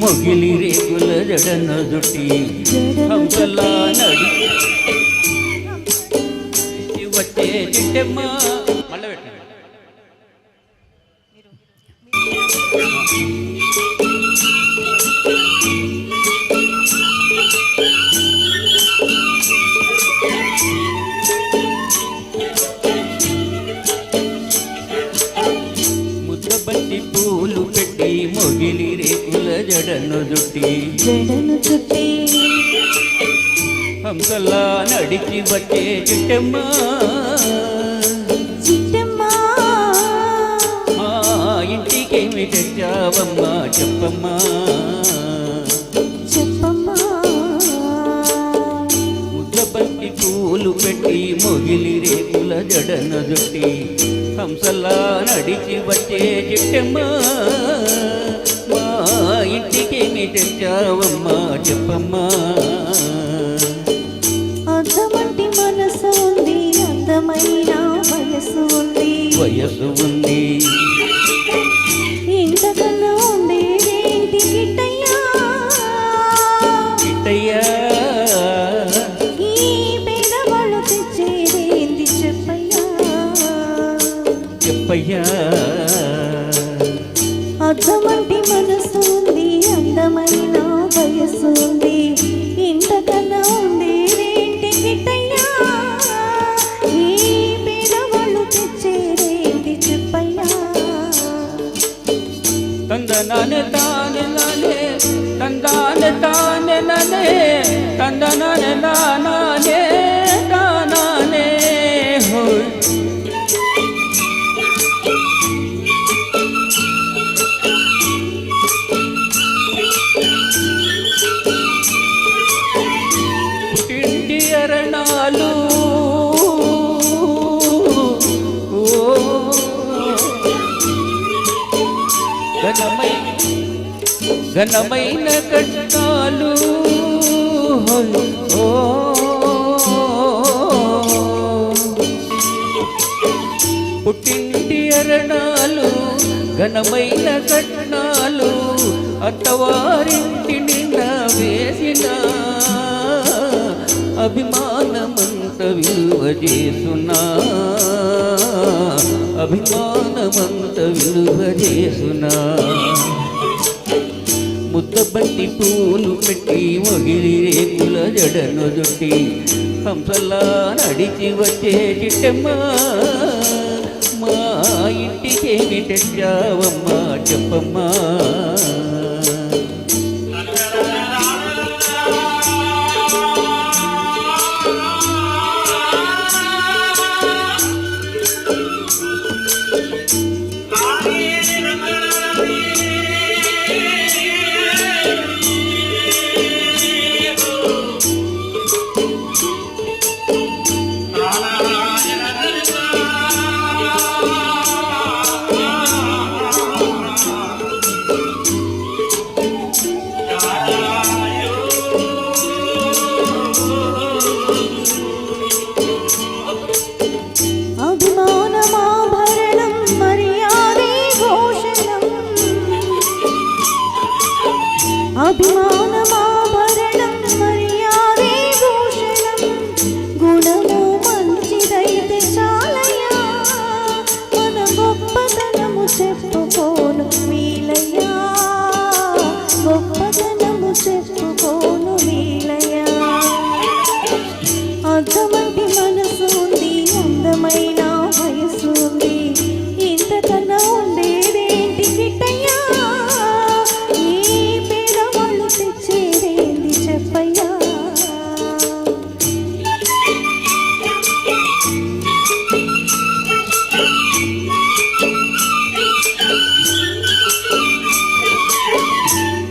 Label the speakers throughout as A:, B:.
A: మొగిలి రేగుల జడను జుట్టి హంసలా నడిచి వచ్చే చిట్టెమ్మ మళ్ళీ పెట్టండి. ముద్దబంతి పూలు పెట్టి మొగిలి రేకుల జడను జుట్టి హంసలా నడిచి వచ్చే చిట్టెమ్మ మా ఇంటికేమి తెచ్చావమ్మా చెప్పమ్మా ముద్దబంతి పూలు పెట్టి మొగిలి రేకుల జడను జుట్టి హంసలా నడిచి వచ్చే చిట్టెమ్మ మా ఇంటికేమి తెచ్చావమ్మా చెప్పమ్మా
B: అందమంటి మనసు ఉంది అందమైన వయసు ఉంది ఇంతకన్నా ఉంది ఏంటి గిట్టయ్యా ఈ పేదవాళ్ళు తెచ్చేదేంటి చెప్పయ్యా అద్దమంటి మనసు ఉంది అందమైన వయసు ఉంది ఇంతకన్నా ఉంది ఏంటి గిట్టయ్యా ఈ పేదవాళ్ళు తెచ్చేదేంటి చెప్పయ్యా
A: తందనానే తానే నానే తందానే తానే నానే తందనానే నానే తానానే హోయ్ పుట్టింటి అరణాలు ఘనమైన కష్టాలు పుట్టింటి అరణాలు ఘనమైన కట్నాలు అత్తవారింటి నిండా వేసిన అభిమానమంత విలువ చేసునా అభిమానమంత విలువ చేసునా ముద్దబంతి పూలు పెట్టి మొగిలి రేకుల జడను జుట్టి హంసలా నడిచి వచ్చే చిట్టెమ్మ మా ఇంటికేమి తెచ్చావమ్మా చెప్పమ్మా
B: అభిమానమాభరణం మర్యాదే భూషణం గుణము మంచిదైతే చాలయ్యా మన గొప్పతనము చెప్పుకోను వీలయ్యా గొప్పతనము చెప్పుకోను వీలయ్యా అర్థమంటి మనసు ఉంది అందమైన వయసు ఉంది ఇంతకన్నా ఉండేదేంటి గిట్టయ్యా చెప్పయ్యా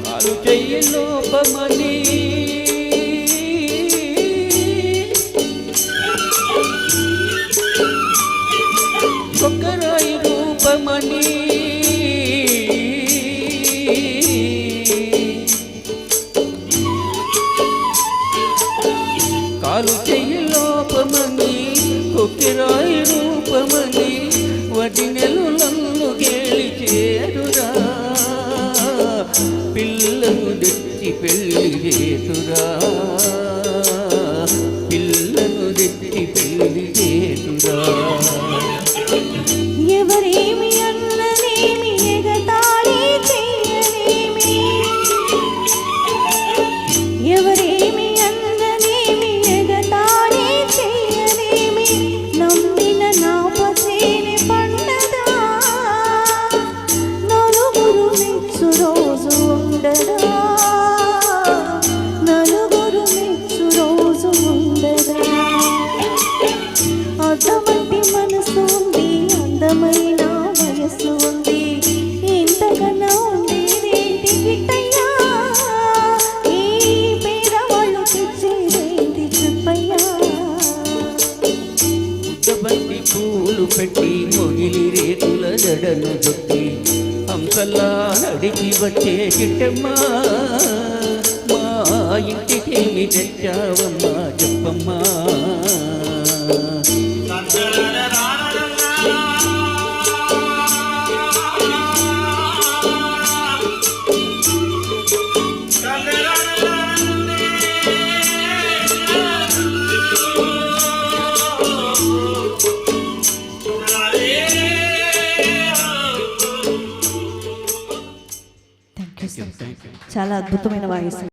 B: కాలు చెయ్యి లోపమని ఒక్కరాయి రూపమని కాలు చెయ్యి లోపమని కొక్కిరాయి రూపమని వడినెలు నన్ను గేలి చేరురా పిల్లలు
A: హంసల్లా నడిచి వచ్చే చిట్టమ్మా మా ఇంటికేమి తెచ్చావమ్మా చెప్పమ్మా
B: చాలా అద్భుతమైన వాయిస్.